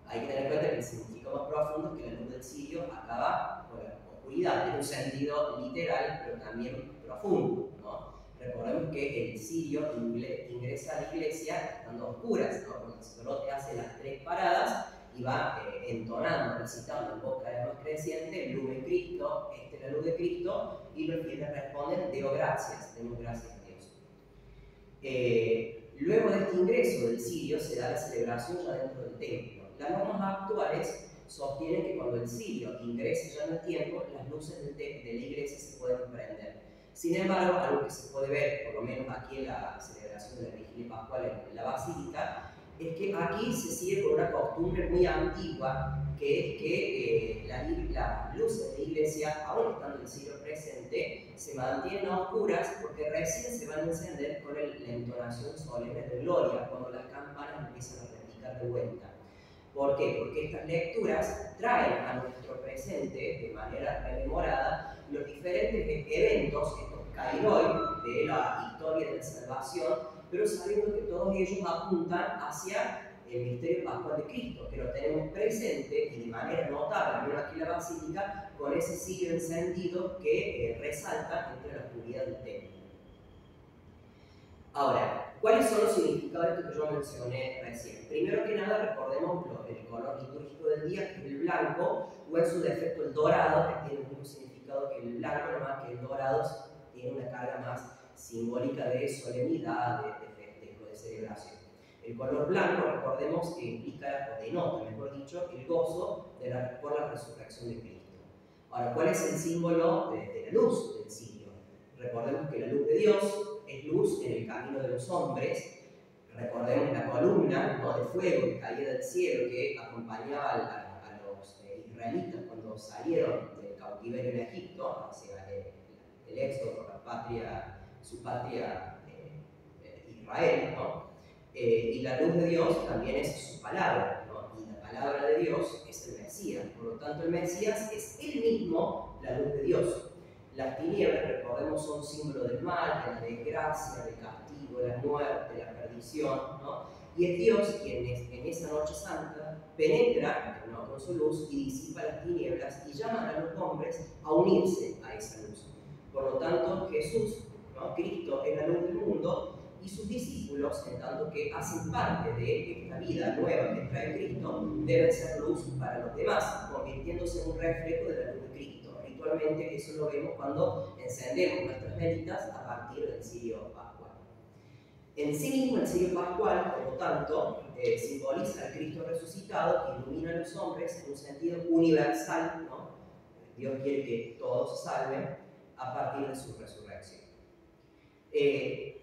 Hay que tener en cuenta que el significado más profundo es que la luz del cirio acaba con la oscuridad, en un sentido literal, pero también profundo, ¿no? Recordemos que el cirio ingresa a la iglesia estando a oscuras, ¿no? Cuando el sacerdote hace las 3 paradas y va entonando, recitando en voz cada vez más creciente, luz de Cristo, esta es la luz de Cristo, y los fieles responden, Deo gracias, demos gracias a Dios. Luego de este ingreso del cirio se da la celebración ya dentro del templo. Las normas actuales sostienen que cuando el cirio ingresa ya en el templo, las luces de la iglesia se pueden prender. Sin embargo, algo que se puede ver, por lo menos aquí en la celebración de la vigilia pascual en la basílica, es que aquí se sigue con una costumbre muy antigua, que es que las luces de la iglesia, aún estando el cirio presente, se mantienen a oscuras porque recién se van a encender con la entonación solemne de gloria, cuando las campanas empiezan a repicar de vuelta. ¿Por qué? Porque estas lecturas traen a nuestro presente, de manera rememorada, los diferentes eventos, estos kairos de la historia de la salvación, pero sabiendo que todos ellos apuntan hacia el misterio pascual de Cristo, que lo tenemos presente y de manera notable, al menos aquí en la Basílica, con ese cirio encendido que resalta entre la oscuridad del templo. Ahora, ¿cuáles son los significados de esto que yo mencioné recién? Primero que nada, recordemos el color litúrgico del día, que es el blanco, o en su defecto el dorado, que tiene el mismo significado que el blanco, nomás que el dorado tiene una carga más simbólica de solemnidad, de festejo, de celebración. El color blanco, recordemos que implica, o denota, mejor dicho, el gozo por la resurrección de Cristo. Ahora, ¿cuál es el símbolo de la luz del cirio? Recordemos que la luz de Dios es luz en el camino de los hombres. Recordemos la columna, ¿no?, de fuego que caía del cielo, que acompañaba a los israelitas cuando salieron del cautiverio en Egipto hacia el éxodo por su patria Israel, ¿no? Y la luz de Dios también es su palabra, ¿no? Y la palabra de Dios es el Mesías. Por lo tanto, el Mesías es él mismo la luz de Dios. Las tinieblas, recordemos, son símbolo del mal, de la desgracia, del castigo, de la muerte, de la perdición, ¿no? Y es Dios quien en esa noche santa penetra, ¿no?, con su luz y disipa las tinieblas y llama a los hombres a unirse a esa luz. Por lo tanto, Jesús, ¿no?, Cristo, es la luz del mundo, y sus discípulos, en tanto que hacen parte de esta vida nueva que trae Cristo, deben ser luz para los demás, convirtiéndose en un reflejo de la luz de Cristo. Ritualmente eso lo vemos cuando encendemos nuestras velitas a partir del cirio pascual. En sí mismo el cirio pascual, por lo tanto, simboliza al Cristo resucitado que ilumina a los hombres en un sentido universal, ¿no? Dios quiere que todos se salven a partir de su resurrección.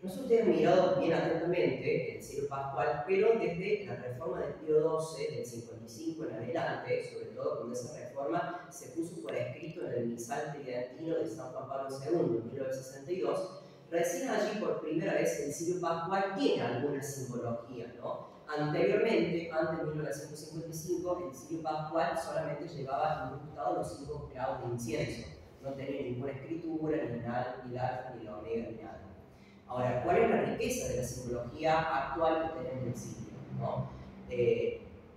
Nosotros hemos mirado bien atentamente el cirio pascual, pero desde la reforma del Pío XII, del 55 en adelante, sobre todo cuando esa reforma se puso por escrito en el misal tridentino de San Juan Pablo II en 1962, recién allí por primera vez el cirio pascual tiene alguna simbología, ¿no? Anteriormente, antes de 1955, el cirio pascual solamente llevaba incrustados los 5 clavos de incienso, no tenía ninguna escritura, ni el alfa, ni la omega, ni nada. Ahora, ¿cuál es la riqueza de la simbología actual que tenemos en el cirio, ¿no?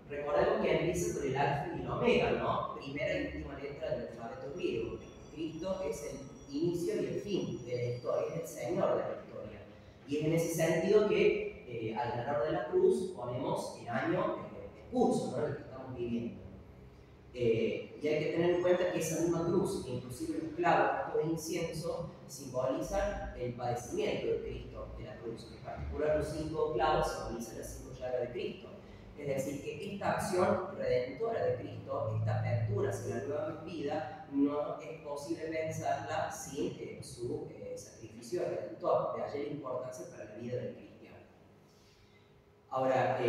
Recordemos que empieza con el alfa y el omega, ¿no? Primera y última letra del alfabeto griego. Cristo es el inicio y el fin de la historia, es el Señor de la historia. Y es en ese sentido que alrededor de la cruz ponemos el año en curso, ¿no?, el que estamos viviendo. Y hay que tener en cuenta que esa misma cruz, inclusive los clavos de incienso, simbolizan el padecimiento de Cristo de la cruz. En particular, los 5 clavos simbolizan las 5 llagas de Cristo. Es decir, que esta acción redentora de Cristo, esta apertura hacia la nueva vida, no es posible pensarla sin su sacrificio redentor. De allí la importancia para la vida del cristiano. Ahora,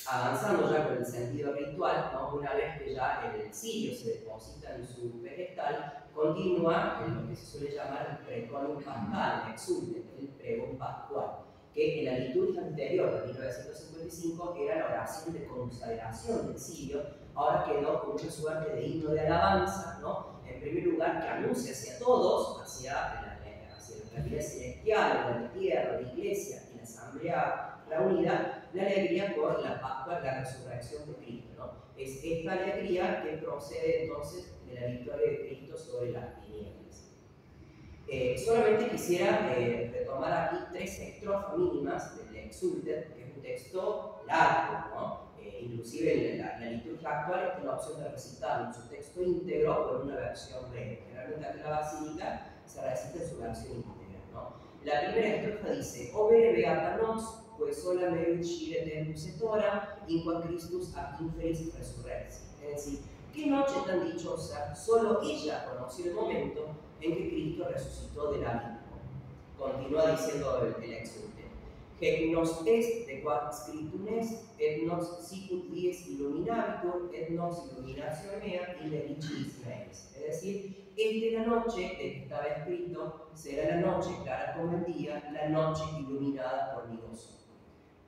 avanzando ya con el sentido ritual, ¿no?, una vez que ya el cirio se deposita en su pedestal, continúa en lo que se suele llamar el pregonum pascal, el exulte, el pregón pascual, que en la liturgia anterior de 1955 era la oración de consagración del cirio. Ahora quedó como una suerte de himno de alabanza, ¿no?, en primer lugar que anuncia hacia todos, hacia la realidad celestial, la tierra, la iglesia y la asamblea reunida, la alegría por la Pascua, la resurrección de Cristo, ¿no? Es esta alegría que procede entonces de la victoria de Cristo sobre las tinieblas. Solamente quisiera retomar aquí 3 estrofas mínimas del Exultet, que es un texto largo, ¿no? Inclusive la liturgia actual tiene la opción de recitarlo en su texto íntegro o en una versión breve. Generalmente aquí en la Basílica se recita en su versión íntegra, ¿no? La primera estrofa dice: Overe beata nos, pues sola me uscire tempus et hora, in qua Christus ad inferis resurrexit. Es decir, qué noche tan dichosa, solo ella conoció el momento en que Cristo resucitó del abismo. Continúa diciendo el exulte: que nos est de quod scriptum est, et nos sicut dies illuminabitur, et nos illuminatio mea in vericis meis. Es decir, esta la noche de que estaba escrito, será la noche clara como el día, la noche iluminada por mi gozo.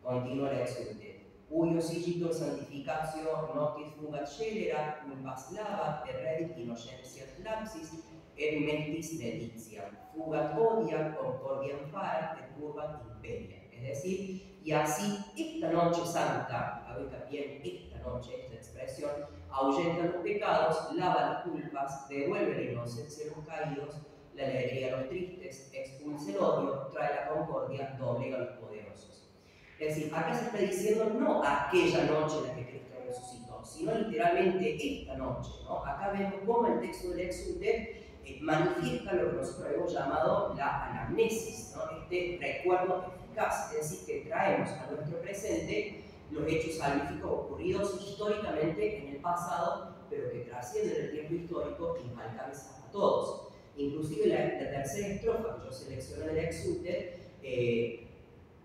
Continua la exultet. Uius igitur santificatio noctis fugat scelera, culpas lavat, et redit innocentiat lapsis, et mentis delitiam. Fugat odia, concordiam faret, et turbat imperia. Es decir, y así esta noche santa, hago hincapié en esta noche, esta expresión, ahuyenta los pecados, lava las culpas, devuelve la inocencia a los caídos, la alegría a los tristes, expulsa el odio, trae la concordia, doblega a los poderosos. Es decir, acá se está diciendo no aquella noche en la que Cristo resucitó, sino literalmente esta noche, ¿no? Acá vemos cómo el texto del Exultet manifiesta lo que nosotros hemos llamado la anamnesis, ¿no? Este recuerdo eficaz, es decir, que traemos a nuestro presente los hechos salvíficos ocurridos históricamente en el pasado, pero que trascienden el tiempo histórico y nos alcanza a todos. Inclusive la tercera estrofa que yo seleccioné del Exultet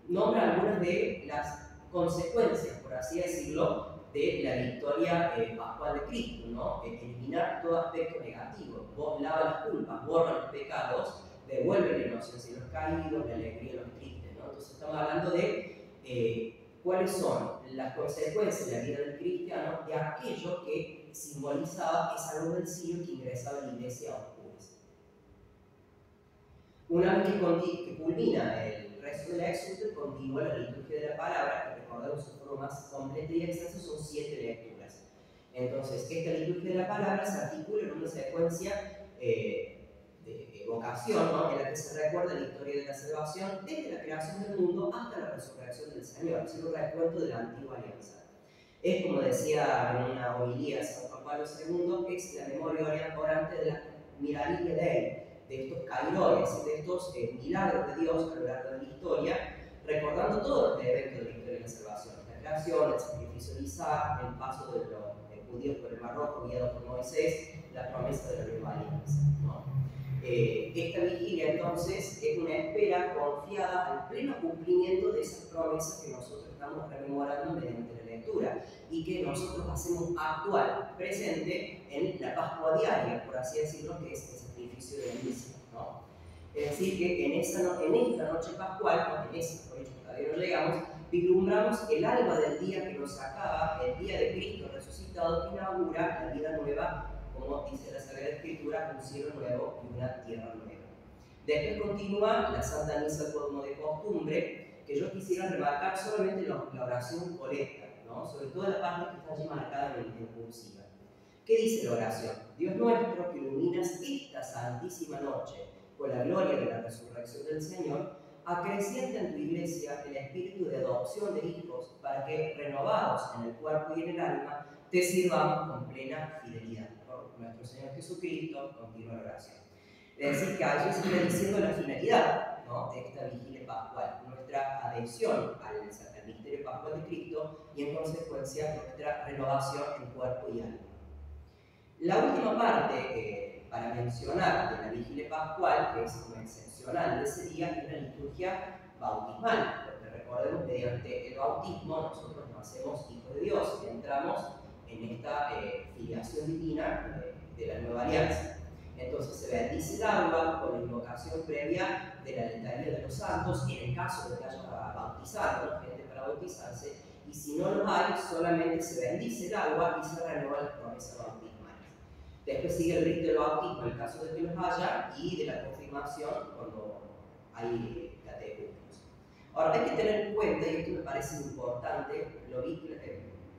nombra algunas de las consecuencias, por así decirlo, de la victoria pascual de Cristo, ¿no? Eliminar todo aspecto negativo, lava las culpas, borra los pecados, devuelve la inocencia a los caídos, la alegría a los tristes, ¿no? Entonces estamos hablando de cuáles son las consecuencias de la vida del cristiano de aquello que simbolizaba esa luz del cielo que ingresaba a la iglesia a oscuras. Una vez que culmina el resto de la Exultet, continúa la liturgia de la palabra, que recordemos su forma más completa y extensa, son 7 lecturas. Entonces, esta liturgia de la palabra se articula en una secuencia de evocación, ¿no? En la que se recuerda la historia de la salvación desde la creación del mundo hasta la resurrección del Señor, es un recuento de la antigua alianza. Es, como decía en una homilía San Juan Pablo II, es la memoria orante de la mirabilia Dei, de estos kairos, de estos milagros de Dios a lo largo de la historia, recordando todos los eventos de la historia de la salvación, la creación, el sacrificio de Isaac, el paso de los judíos por el Mar Rojo guiado por Moisés, la promesa de la nueva alianza, ¿no? Esta vigilia entonces es una espera confiada al pleno cumplimiento de esas promesas que nosotros estamos rememorando mediante la lectura y que nosotros hacemos actual, presente en la Pascua diaria, por así decirlo, que es el sacrificio de la misa, ¿no? Es decir, que en esta noche pascual, por hecho todavía no llegamos, vislumbramos el alba del día que nos acaba, el día de Cristo resucitado, que inaugura la vida nueva, como dice la Sagrada Escritura, un cielo nuevo y una tierra nueva. Después continúa la Santa Misa como de costumbre, que yo quisiera remarcar solamente la oración colecta, ¿no? Sobre todo la parte que está allí marcada en cursiva. ¿Qué dice la oración? Dios nuestro, que iluminas esta santísima noche con la gloria de la resurrección del Señor, acrecienta en tu iglesia el espíritu de adopción de hijos para que, renovados en el cuerpo y en el alma, te sirvamos con plena fidelidad. Por nuestro Señor Jesucristo, continúa la oración. Es decir, que allí se está diciendo la finalidad, ¿no?, de esta vigilia pascual, nuestra adhesión al misterio pascual de Cristo y, en consecuencia, nuestra renovación en cuerpo y alma. La última parte para mencionar de la vigilia pascual, que es como excepcional de ese día, es la liturgia bautismal, porque recordemos que mediante el bautismo nosotros nos hacemos hijos de Dios, entramos en esta filiación divina de la nueva alianza. Entonces se bendice el agua con la invocación previa de la letanía de los santos, y en el caso de que haya bautizado, ¿no?, gente para bautizarse, y si no los hay, solamente se bendice el agua y se renueva la promesa bautismal. Después sigue el rito del bautismo en el caso de que los haya, y de la confirmación cuando hay catequesis. Ahora hay que tener en cuenta, y esto me parece importante, lo vi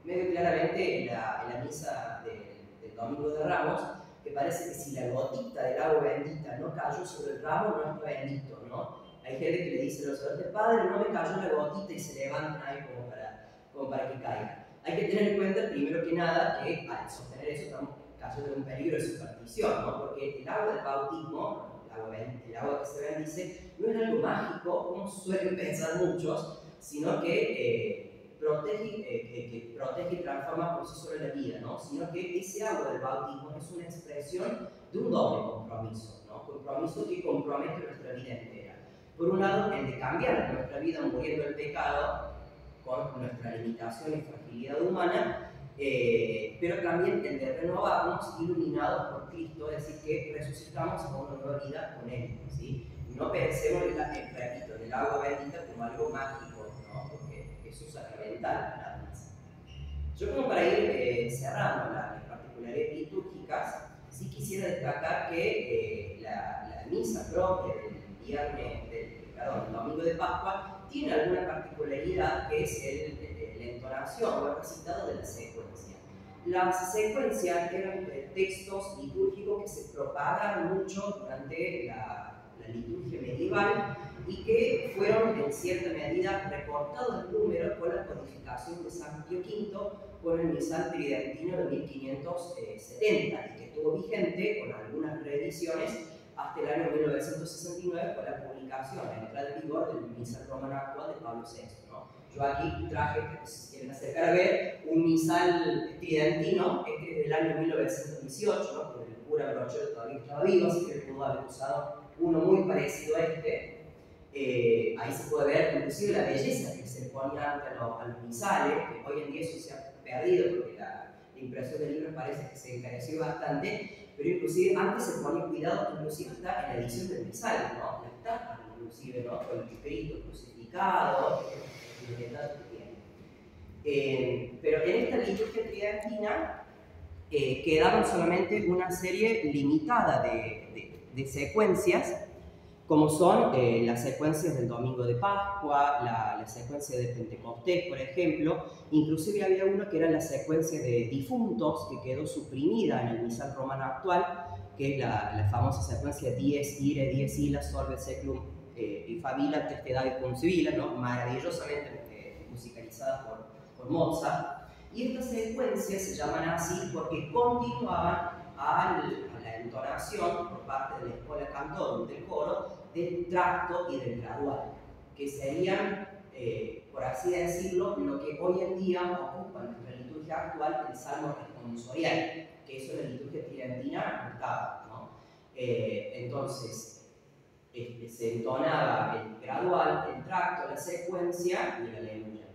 medio claramente en la misa del Domingo de Ramos, que parece que si la gotita del agua bendita no cayó sobre el ramo, no está bendito, ¿no? Hay gente que le dice a los sacerdotes: Padre, no me cayó la gotita, y se levantan ahí como para que caiga. Hay que tener en cuenta, primero que nada, que al sostener eso estamos cayendo en un peligro de superstición, ¿no? Porque el agua del bautismo, el agua que se bendice, no es algo mágico, como suelen pensar muchos, sino que protege y transforma por sí sola la vida, ¿no? Sino que ese agua del bautismo es una expresión de un doble compromiso, ¿no? Compromiso que compromete nuestra vida entera. Por un lado, el de cambiar nuestra vida muriendo el pecado con nuestra limitación y fragilidad humana, pero también el de renovarnos iluminados por Cristo, es decir, que resucitamos a una nueva vida con Él, ¿sí? No pensemos repito, en el agua bendita como algo mágico, ¿no? Porque es un sacramental nada más. Yo, como para ir cerrando las particularidades litúrgicas, sí quisiera destacar que la misa propia del domingo de Pascua tiene alguna particularidad, que es la entonación o el recitado de la secuencia. Las secuencias eran textos litúrgicos que se propagaron mucho durante la liturgia medieval y que fueron en cierta medida recortados en número con la codificación de San Pío V con el misal tridentino de 1570 y que estuvo vigente con algunas reediciones hasta el año 1969 con la publicación, la entrada en vigor del misal romano actual de Pablo VI, ¿no? Yo aquí traje, si quieren acercar a ver, un misal tridentino, este es del año 1918, ¿no? Porque el cura Brochero todavía estaba vivo, así que pudo haber usado uno muy parecido a este. Ahí se puede ver inclusive la belleza que se ponía ante a los misales, que hoy en día eso se ha perdido porque la impresión de libros parece que se encareció bastante, pero inclusive antes se ponía cuidado, inclusive hasta en la edición del misal, ¿no? Las tapas inclusive, ¿no? Con el Cristo crucificado, pero en esta liturgia tridentina quedaron solamente una serie limitada de secuencias, como son las secuencias del Domingo de Pascua, la secuencia de Pentecostés, por ejemplo. Inclusive había una que era la secuencia de difuntos, que quedó suprimida en el misal romano actual, que es la famosa secuencia Dies Irae, Dies Illa, Solve Seclum y Fabila, Teste David Cum Civila, ¿no? Maravillosamente musicalizada por Mozart. Y estas secuencias se llaman así porque continuaban a la entonación por parte de la Escuela Cantorum del coro del tracto y del gradual, que serían, por así decirlo, lo que hoy en día ocupa en nuestra liturgia actual el salmo responsorial, que eso en la liturgia tridentina no estaba, ¿no? Entonces, se entonaba el gradual, el tracto, la secuencia y el aleluya.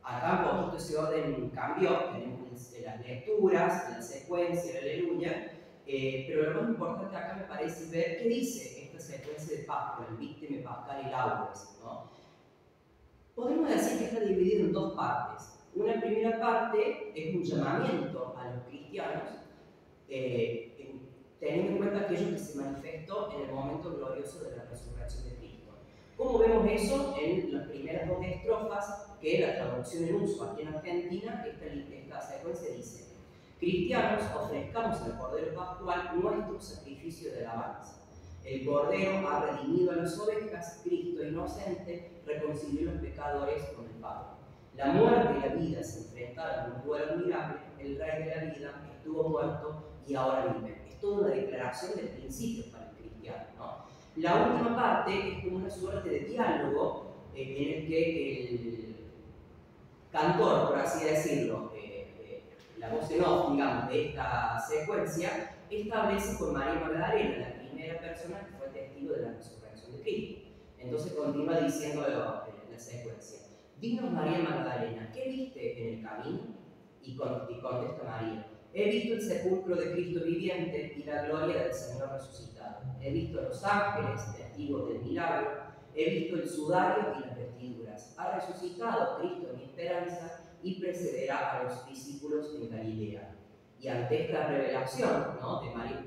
Acá un poquito ese orden cambió, tenemos las lecturas, la secuencia, el aleluya, pero lo más importante acá me parece ver qué dice esta secuencia de Pascua, el Víctime Pascal y Laudes, ¿no? Podemos decir que está dividido en dos partes. Una primera parte es un llamamiento a los cristianos, teniendo en cuenta aquello que se manifestó en el momento glorioso de la resurrección de Cristo. ¿Cómo vemos eso? En las primeras dos estrofas, que es la traducción en uso aquí en Argentina, esta secuencia dice: cristianos, ofrezcamos al Cordero Pascual nuestro sacrificio de alabanza. El Cordero ha redimido a las ovejas, Cristo inocente reconcilió a los pecadores con el Padre. La muerte y la vida se enfrentaron en un duelo admirable, el Rey de la vida estuvo muerto y ahora vive. Es toda una declaración de principios para el cristiano, ¿no? La última parte es como una suerte de diálogo en el que el cantor, por así decirlo, la voz en off, digamos, de esta secuencia, establece por María Magdalena, la primera persona que fue testigo de la resurrección de Cristo. Entonces continúa diciendo la secuencia: dinos, María Magdalena, ¿qué viste en el camino? Y contesta María: he visto el sepulcro de Cristo viviente y la gloria del Señor resucitado. He visto a los ángeles, testigos del milagro. He visto el sudario y las vestiduras. Ha resucitado Cristo mi esperanza y precederá a los discípulos en Galilea. Y ante esta revelación, ¿no?,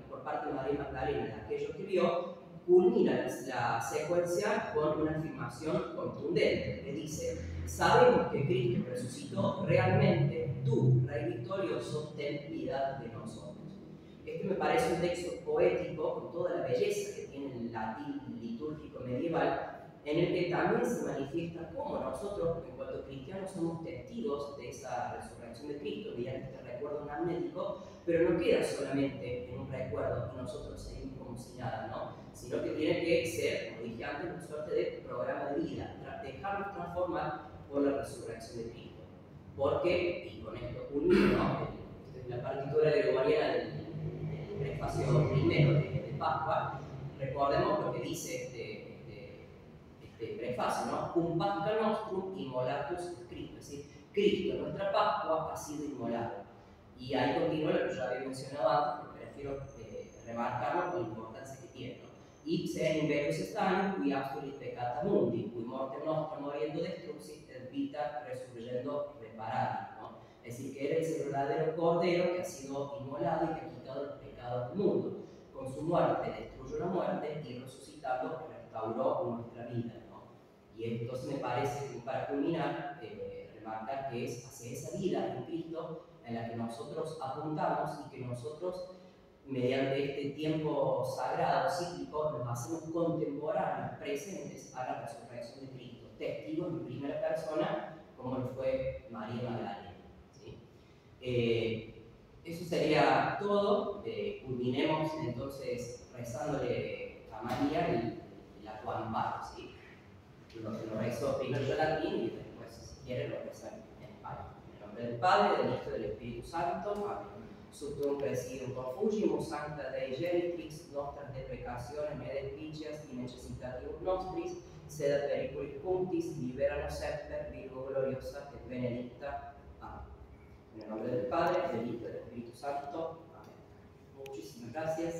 por parte de María Magdalena de aquello que vio, culmina la secuencia con una afirmación contundente que dice: sabemos que Cristo resucitó realmente, tú, Rey victorioso, ten piedad de nosotros. Este me parece un texto poético con toda la belleza que tiene el latín litúrgico medieval, en el que también se manifiesta cómo nosotros, en cuanto cristianos, somos testigos de esa resurrección de Cristo mediante este recuerdo anamnético, pero no queda solamente en un recuerdo y nosotros seguimos como si nada, ¿no? Sino que tiene que ser, como dije antes, una suerte de programa de vida, dejarnos transformar por la resurrección de Cristo. Porque, y con esto culmino, ¿no?, la partitura gregoriana del prefacio primero de Pascua, recordemos lo que dice este prefacio, ¿no? Cum Pascha nostrum immolatus Christus, es decir, Cristo, nuestra Pascua, ha sido inmolado. Y ahí continúa lo que yo había mencionado antes, pero prefiero remarcarlo por la importancia que tiene. ¿No? Ipse in veris estanis, qui absolit peccata mundi, qui mortem nostra moriendo destruxit, et vita resurgiendo reparati. ¿No? Es decir, que Él es el verdadero Cordero que ha sido inmolado y que ha quitado los pecados del mundo. Con su muerte destruyó la muerte y resucitando restauró nuestra vida. ¿No? Y entonces me parece, para culminar, remarcar que es hacia esa vida en Cristo en la que nosotros apuntamos y que nosotros, mediante este tiempo sagrado, cíclico, nos hacemos contemporáneos, presentes a la resurrección de Cristo, testigos en primera persona, como lo fue María Magdalena. ¿Sí? Eso sería todo. Culminemos entonces rezándole a María y la Juan Pablo, ¿sí? Lo rezo primero yo latín y después, si quiere, lo rezo en español. En el nombre del Padre, del Hijo y del Espíritu Santo. Amén. Subtum presidium confugimus, sancta Dei genitrix, nostras deprecaciones me despicias y necessitativos nostris, sed periculis punctis, liberanos semper, Virgo gloriosa et benedicta. Amén. En el nombre del Padre, del Hijo y del Espíritu Santo. Amén. Muchísimas gracias.